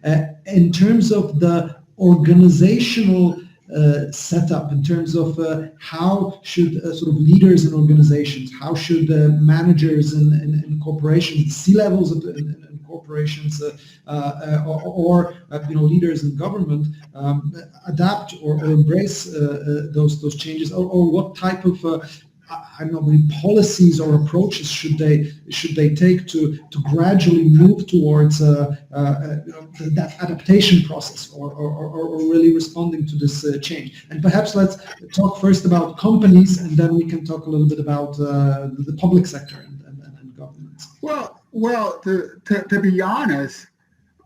In terms of the organizational setup, in terms of how should sort of leaders in organizations, how should managers in corporations, C-levels in corporations, or leaders in government adapt or embrace those changes, or what type of I don't know, maybe policies or approaches should they take to gradually move towards that adaptation process, or really responding to this change? And perhaps let's talk first about companies, and then we can talk a little bit about the public sector and governments. Well, to be honest,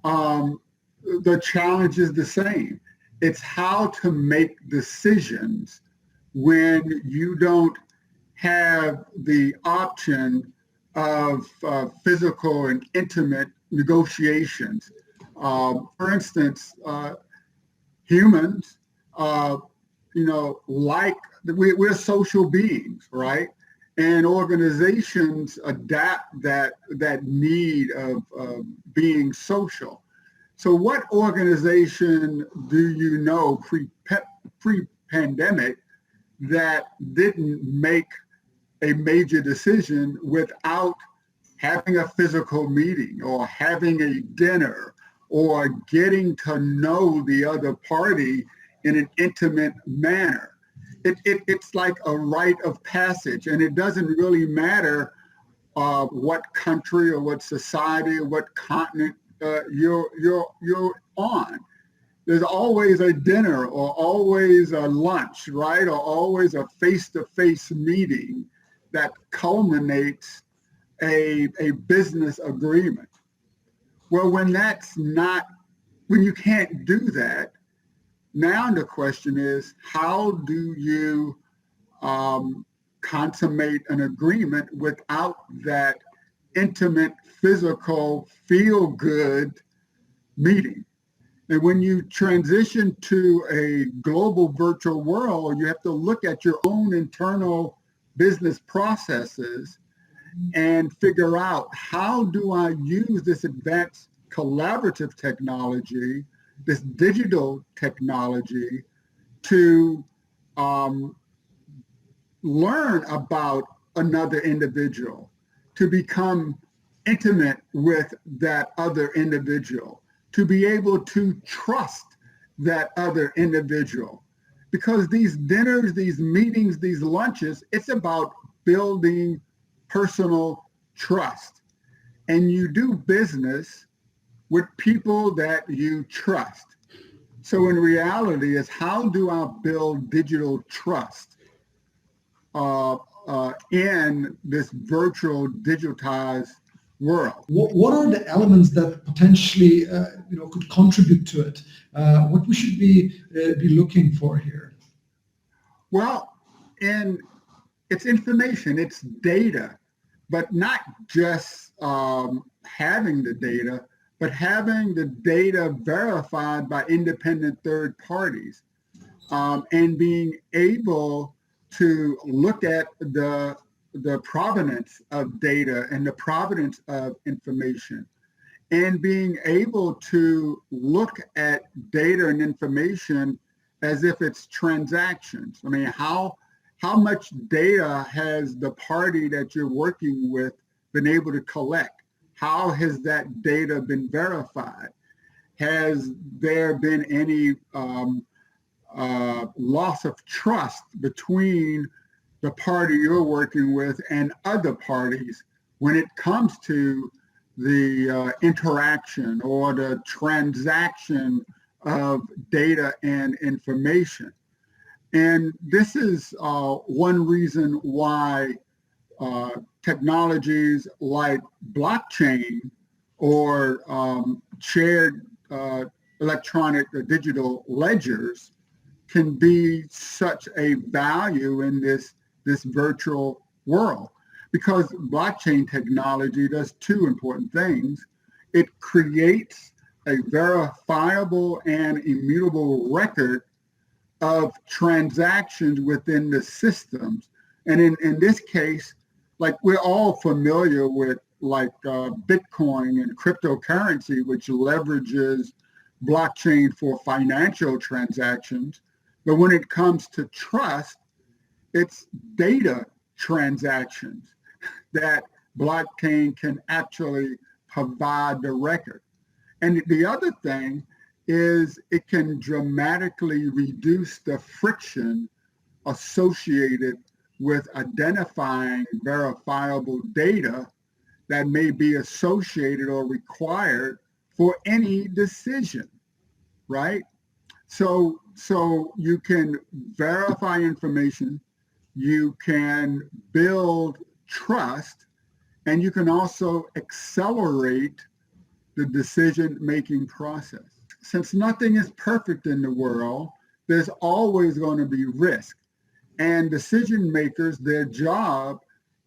the challenge is the same. It's how to make decisions when you don't have the option of physical and intimate negotiations. For instance, humans, like we're social beings, right? And organizations adapt that need of being social. So what organization do you know pre-pandemic that didn't make a major decision without having a physical meeting or having a dinner or getting to know the other party in an intimate manner? It's like a rite of passage, and it doesn't really matter what country or what society or what continent you're on. There's always a dinner or always a lunch, right? Or always a face-to-face meeting that culminates a business agreement. Well, when you can't do that, now the question is, how do you consummate an agreement without that intimate, physical, feel-good meeting? And when you transition to a global virtual world, you have to look at your own internal business processes and figure out, how do I use this advanced collaborative technology, this digital technology, to learn about another individual, to become intimate with that other individual, to be able to trust that other individual. Because these dinners, these meetings, these lunches, it's about building personal trust. And you do business with people that you trust. So in reality, is how do I build digital trust in this virtual digitized world? What are the elements that potentially could contribute to it? What we should be looking for here? Well, it's information, it's data, but not just having the data, but having the data verified by independent third parties, and being able to look at the provenance of data and the provenance of information, and being able to look at data and information as if it's transactions. I mean, how much data has the party that you're working with been able to collect? How has that data been verified? Has there been any loss of trust between the party you're working with and other parties when it comes to the interaction or the transaction of data and information? And this is one reason why technologies like blockchain or shared electronic or digital ledgers can be such a value in this virtual world, because blockchain technology does two important things. It creates a verifiable and immutable record of transactions within the systems. And in this case, like, we're all familiar with Bitcoin and cryptocurrency, which leverages blockchain for financial transactions. But when it comes to trust, it's data transactions that blockchain can actually provide the record. And the other thing is it can dramatically reduce the friction associated with identifying verifiable data that may be associated or required for any decision, right? So you can verify information, you can build trust, and you can also accelerate the decision-making process. Since nothing is perfect in the world, there's always going to be risk. And decision makers, their job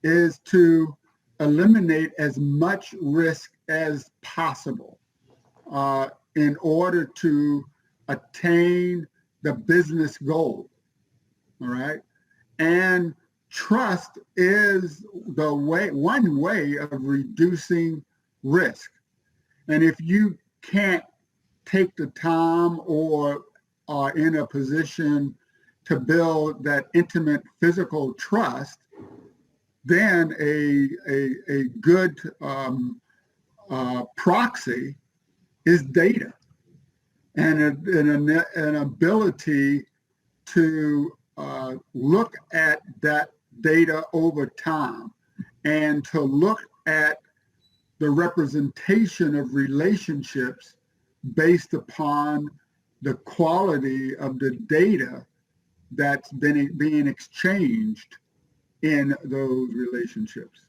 is to eliminate as much risk as possible in order to attain the business goal. All right. And trust is one way of reducing risk. And if you can't take the time or are in a position to build that intimate physical trust, then a good proxy is data and an ability to look at that data over time and to look at the representation of relationships based upon the quality of the data that's being exchanged in those relationships.